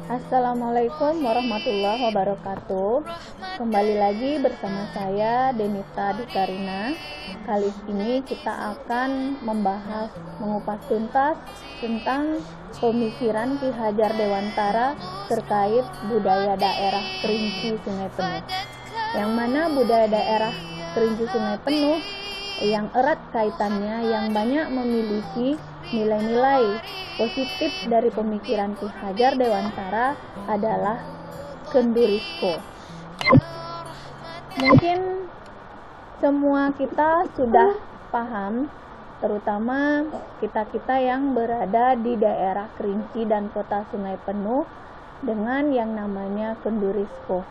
Assalamualaikum warahmatullahi wabarakatuh. Kembali lagi bersama saya Denita Dikarina. Kali ini kita akan mengupas tuntas tentang pemikiran Ki Hajar Dewantara terkait budaya daerah Kerinci Sungai Penuh. Yang mana budaya daerah Kerinci Sungai Penuh yang erat kaitannya, yang banyak memiliki nilai-nilai positif dari pemikiran Ki Hajar Dewantara adalah Kendurisko. Mungkin semua kita sudah paham, terutama kita-kita yang berada di daerah Kerinci dan Kota Sungai Penuh dengan yang namanya Kendurisko.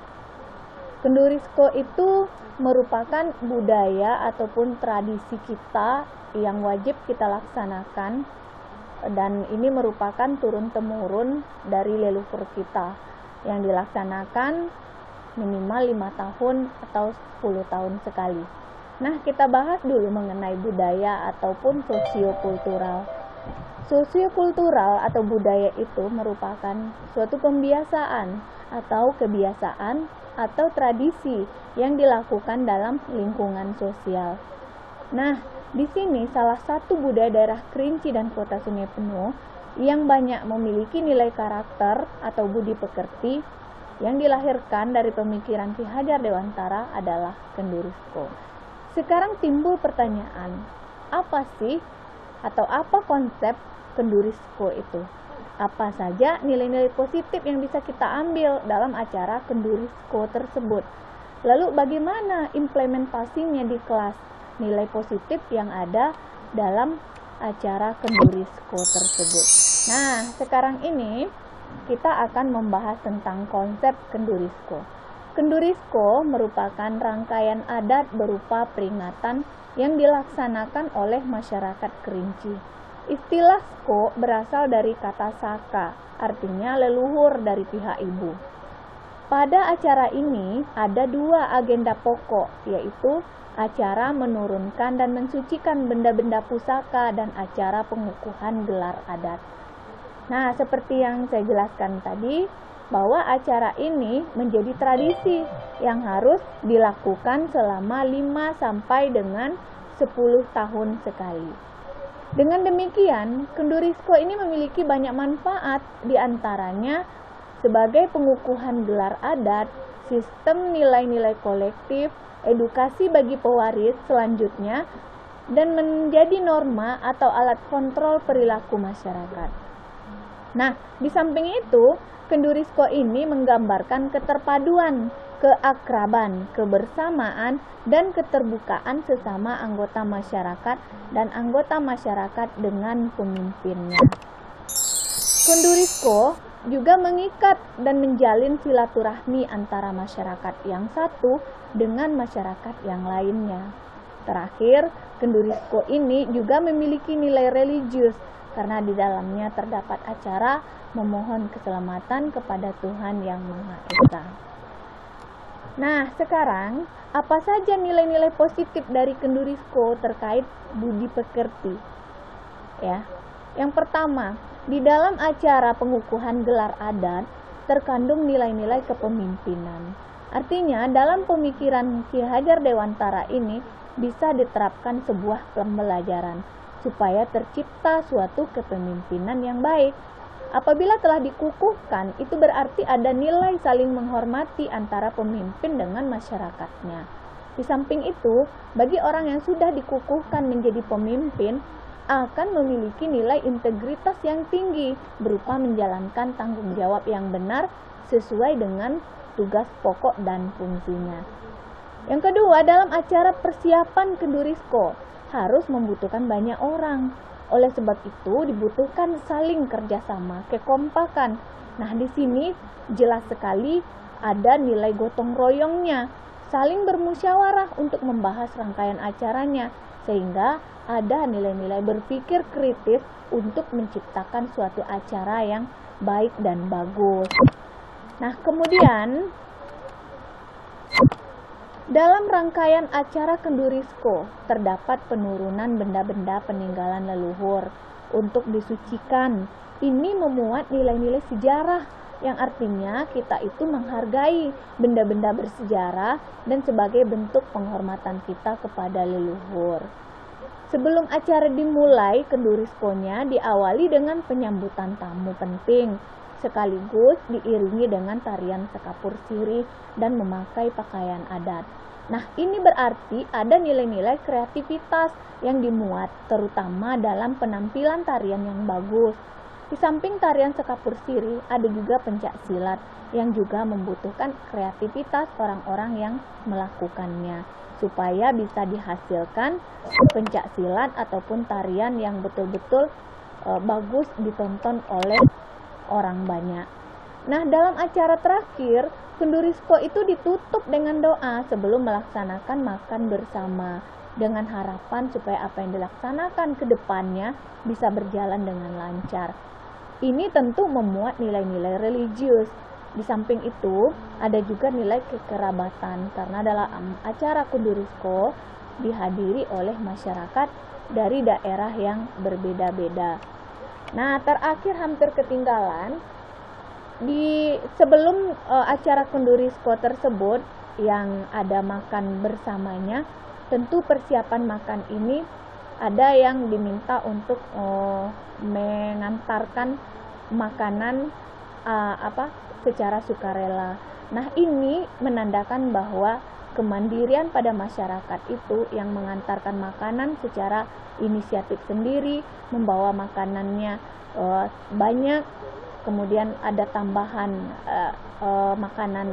Kendurisko itu merupakan budaya ataupun tradisi kita yang wajib kita laksanakan, dan ini merupakan turun-temurun dari leluhur kita yang dilaksanakan minimal 5 tahun atau 10 tahun sekali. Nah, kita bahas dulu mengenai budaya ataupun sosiokultural. Sosiokultural atau budaya itu merupakan suatu pembiasaan atau kebiasaan atau tradisi yang dilakukan dalam lingkungan sosial. Nah, di sini salah satu budaya daerah Kerinci dan Kota Sungai Penuh yang banyak memiliki nilai karakter atau budi pekerti yang dilahirkan dari pemikiran Ki Hajar Dewantara adalah Kendurisko. Sekarang timbul pertanyaan, apa sih atau apa konsep Kendurisko itu? Apa saja nilai-nilai positif yang bisa kita ambil dalam acara Kendurisko tersebut? Lalu bagaimana implementasinya di kelas? Nilai positif yang ada dalam acara Kendurisko tersebut. Nah, sekarang ini kita akan membahas tentang konsep Kendurisko. Kendurisko merupakan rangkaian adat berupa peringatan yang dilaksanakan oleh masyarakat Kerinci. Istilah sko berasal dari kata saka, artinya leluhur dari pihak ibu. Pada acara ini ada 2 agenda pokok, yaitu acara menurunkan dan mensucikan benda-benda pusaka dan acara pengukuhan gelar adat. Nah, seperti yang saya jelaskan tadi, bahwa acara ini menjadi tradisi yang harus dilakukan selama 5 sampai dengan 10 tahun sekali. Dengan demikian, Kendurisko ini memiliki banyak manfaat, diantaranya sebagai pengukuhan gelar adat, sistem nilai-nilai kolektif, edukasi bagi pewaris selanjutnya, dan menjadi norma atau alat kontrol perilaku masyarakat. Nah, di samping itu, Kendurisko ini menggambarkan keterpaduan, keakraban, kebersamaan, dan keterbukaan sesama anggota masyarakat dan anggota masyarakat dengan pemimpinnya. Kendurisko juga mengikat dan menjalin silaturahmi antara masyarakat yang satu dengan masyarakat yang lainnya. Terakhir, Kendurisko ini juga memiliki nilai religius karena di dalamnya terdapat acara memohon keselamatan kepada Tuhan Yang Maha Esa. Nah, sekarang apa saja nilai-nilai positif dari Kendurisko terkait budi pekerti? Ya. Yang pertama, di dalam acara pengukuhan gelar adat terkandung nilai-nilai kepemimpinan. Artinya, dalam pemikiran Ki Hajar Dewantara ini bisa diterapkan sebuah pembelajaran supaya tercipta suatu kepemimpinan yang baik. Apabila telah dikukuhkan, itu berarti ada nilai saling menghormati antara pemimpin dengan masyarakatnya. Di samping itu, bagi orang yang sudah dikukuhkan menjadi pemimpin, akan memiliki nilai integritas yang tinggi berupa menjalankan tanggung jawab yang benar sesuai dengan tugas pokok dan fungsinya. Yang kedua, dalam acara persiapan Kendurisko harus membutuhkan banyak orang. Oleh sebab itu dibutuhkan saling kerjasama, kekompakan. Nah, di sini jelas sekali ada nilai gotong royongnya, saling bermusyawarah untuk membahas rangkaian acaranya, sehingga ada nilai-nilai berpikir kritis untuk menciptakan suatu acara yang baik dan bagus. Nah, kemudian dalam rangkaian acara Kendurisko terdapat penurunan benda-benda peninggalan leluhur untuk disucikan. Ini memuat nilai-nilai sejarah, yang artinya kita itu menghargai benda-benda bersejarah dan sebagai bentuk penghormatan kita kepada leluhur. Sebelum acara dimulai, Kenduriskonya diawali dengan penyambutan tamu penting, sekaligus diiringi dengan tarian sekapur sirih dan memakai pakaian adat. Nah, ini berarti ada nilai-nilai kreativitas yang dimuat, terutama dalam penampilan tarian yang bagus. Di samping tarian sekapur sirih, ada juga pencak silat yang juga membutuhkan kreativitas orang-orang yang melakukannya, supaya bisa dihasilkan pencak silat ataupun tarian yang betul-betul bagus ditonton oleh orang banyak. Nah, dalam acara terakhir, Kendurisko itu ditutup dengan doa sebelum melaksanakan makan bersama, dengan harapan supaya apa yang dilaksanakan ke depannya bisa berjalan dengan lancar. Ini tentu memuat nilai-nilai religius. Di samping itu, ada juga nilai kekerabatan, karena dalam acara Kendurisko dihadiri oleh masyarakat dari daerah yang berbeda-beda. Nah, terakhir hampir ketinggalan, sebelum acara Kendurisko tersebut yang ada makan bersamanya, tentu persiapan makan ini ada yang diminta untuk mengantarkan makanan secara sukarela. Nah, ini menandakan bahwa kemandirian pada masyarakat itu yang mengantarkan makanan secara inisiatif sendiri, membawa makanannya banyak, kemudian ada tambahan makanan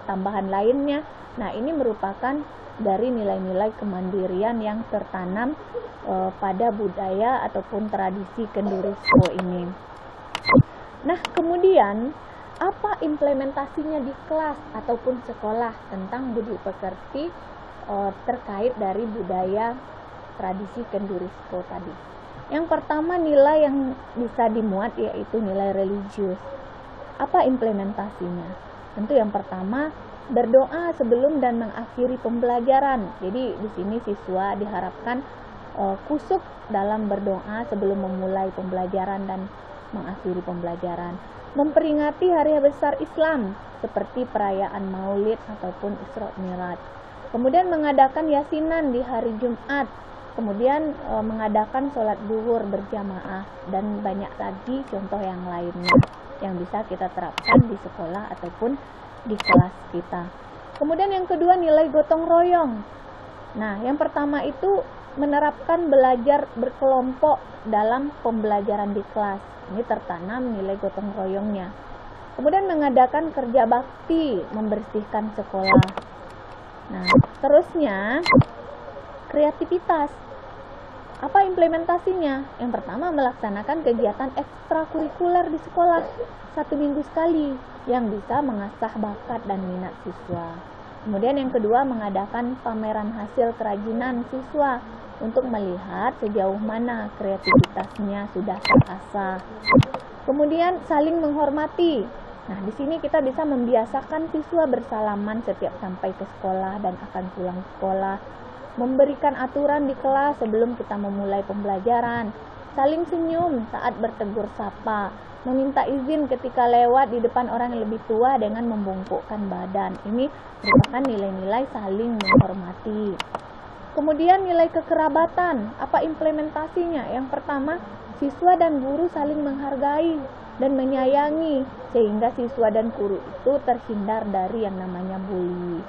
tambahan lainnya. Nah, ini merupakan dari nilai-nilai kemandirian yang tertanam pada budaya ataupun tradisi Kendurisko ini. Nah, kemudian apa implementasinya di kelas ataupun sekolah tentang budi pekerti terkait dari budaya tradisi Kendurisko tadi? Yang pertama, nilai yang bisa dimuat yaitu nilai religius. Apa implementasinya? Tentu yang pertama, berdoa sebelum dan mengakhiri pembelajaran. Jadi di sini siswa diharapkan kusuk dalam berdoa sebelum memulai pembelajaran dan mengakhiri pembelajaran. Memperingati hari besar Islam seperti perayaan Maulid ataupun Isra Mi'raj. Kemudian mengadakan yasinan di hari Jumat. Kemudian mengadakan sholat zuhur berjamaah, dan banyak lagi contoh yang lainnya yang bisa kita terapkan di sekolah ataupun di kelas kita. Kemudian yang kedua, nilai gotong royong. Nah, yang pertama itu menerapkan belajar berkelompok dalam pembelajaran di kelas. Ini tertanam nilai gotong royongnya. Kemudian mengadakan kerja bakti, membersihkan sekolah. Nah, terusnya kreativitas. Apa implementasinya? Yang pertama, melaksanakan kegiatan ekstrakurikuler di sekolah 1 minggu sekali yang bisa mengasah bakat dan minat siswa. Kemudian yang kedua, mengadakan pameran hasil kerajinan siswa untuk melihat sejauh mana kreativitasnya sudah terasah. Kemudian saling menghormati. Nah, di sini kita bisa membiasakan siswa bersalaman setiap sampai ke sekolah dan akan pulang sekolah. Memberikan aturan di kelas sebelum kita memulai pembelajaran. Saling senyum saat bertegur sapa. Meminta izin ketika lewat di depan orang yang lebih tua dengan membungkukkan badan. Ini merupakan nilai-nilai saling menghormati. Kemudian nilai kekerabatan. Apa implementasinya? Yang pertama, siswa dan guru saling menghargai dan menyayangi, sehingga siswa dan guru itu terhindar dari yang namanya bully.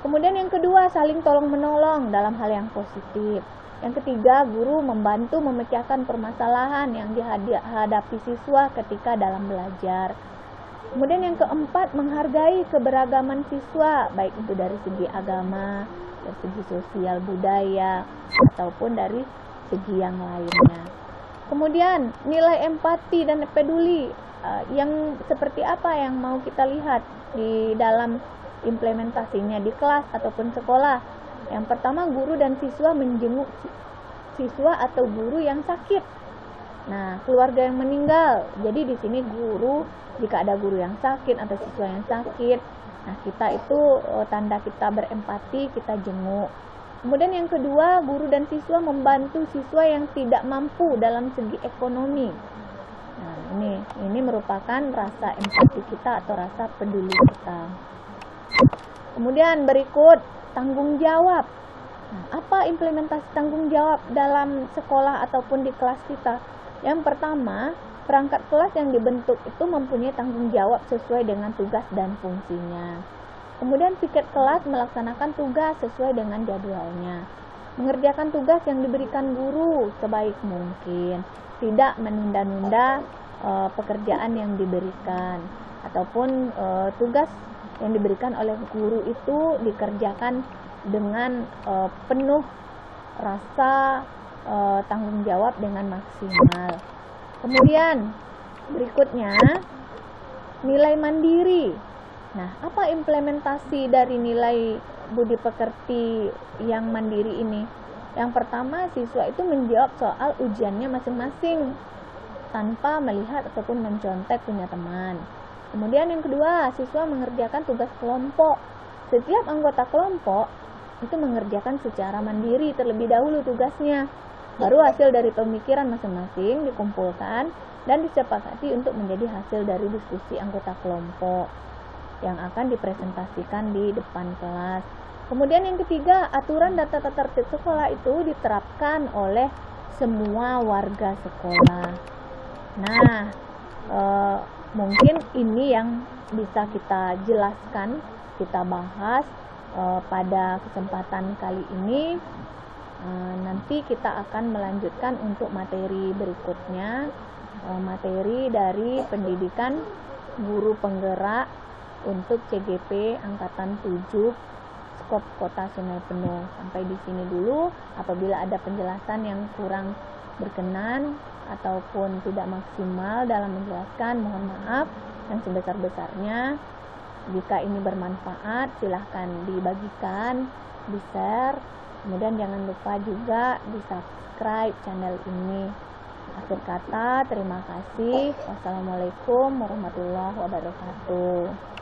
Kemudian yang kedua, saling tolong-menolong dalam hal yang positif. Yang ketiga, guru membantu memecahkan permasalahan yang dihadapi siswa ketika dalam belajar. Kemudian yang keempat, menghargai keberagaman siswa, baik itu dari segi agama, dari segi sosial budaya, ataupun dari segi yang lainnya. Kemudian nilai empati dan peduli, yang seperti apa yang mau kita lihat di dalam implementasinya di kelas ataupun sekolah. Yang pertama, guru dan siswa menjenguk siswa atau guru yang sakit. Nah, keluarga yang meninggal. Jadi di sini guru, jika ada guru yang sakit atau siswa yang sakit, nah kita itu tanda kita berempati, kita jenguk. Kemudian yang kedua, guru dan siswa membantu siswa yang tidak mampu dalam segi ekonomi. Nah, ini merupakan rasa empati kita atau rasa peduli kita. Kemudian berikut tanggung jawab. Nah, apa implementasi tanggung jawab dalam sekolah ataupun di kelas kita? Yang pertama, perangkat kelas yang dibentuk itu mempunyai tanggung jawab sesuai dengan tugas dan fungsinya. Kemudian piket kelas melaksanakan tugas sesuai dengan jadwalnya. Mengerjakan tugas yang diberikan guru sebaik mungkin. Tidak menunda-nunda pekerjaan yang diberikan. Ataupun tugas yang diberikan oleh guru itu dikerjakan dengan penuh rasa tanggung jawab dengan maksimal. Kemudian berikutnya, nilai mandiri. Nah, apa implementasi dari nilai budi pekerti yang mandiri ini? Yang pertama, siswa itu menjawab soal ujiannya masing-masing tanpa melihat ataupun mencontek punya teman. Kemudian yang kedua, siswa mengerjakan tugas kelompok. Setiap anggota kelompok itu mengerjakan secara mandiri terlebih dahulu tugasnya. Baru hasil dari pemikiran masing-masing dikumpulkan dan disepakati untuk menjadi hasil dari diskusi anggota kelompok yang akan dipresentasikan di depan kelas. Kemudian yang ketiga, aturan dan tata tertib sekolah itu diterapkan oleh semua warga sekolah. Nah, mungkin ini yang bisa kita jelaskan, kita bahas pada kesempatan kali ini. Nanti kita akan melanjutkan untuk materi berikutnya, materi dari pendidikan guru penggerak untuk CGP angkatan 7 skop Kota Sungai Penuh. Sampai di sini dulu. Apabila ada penjelasan yang kurang berkenan ataupun tidak maksimal dalam menjelaskan, mohon maaf yang sebesar-besarnya. Jika ini bermanfaat, silahkan dibagikan, di-share. Kemudian jangan lupa juga di-subscribe channel ini. Akhir kata, terima kasih. Wassalamualaikum warahmatullahi wabarakatuh.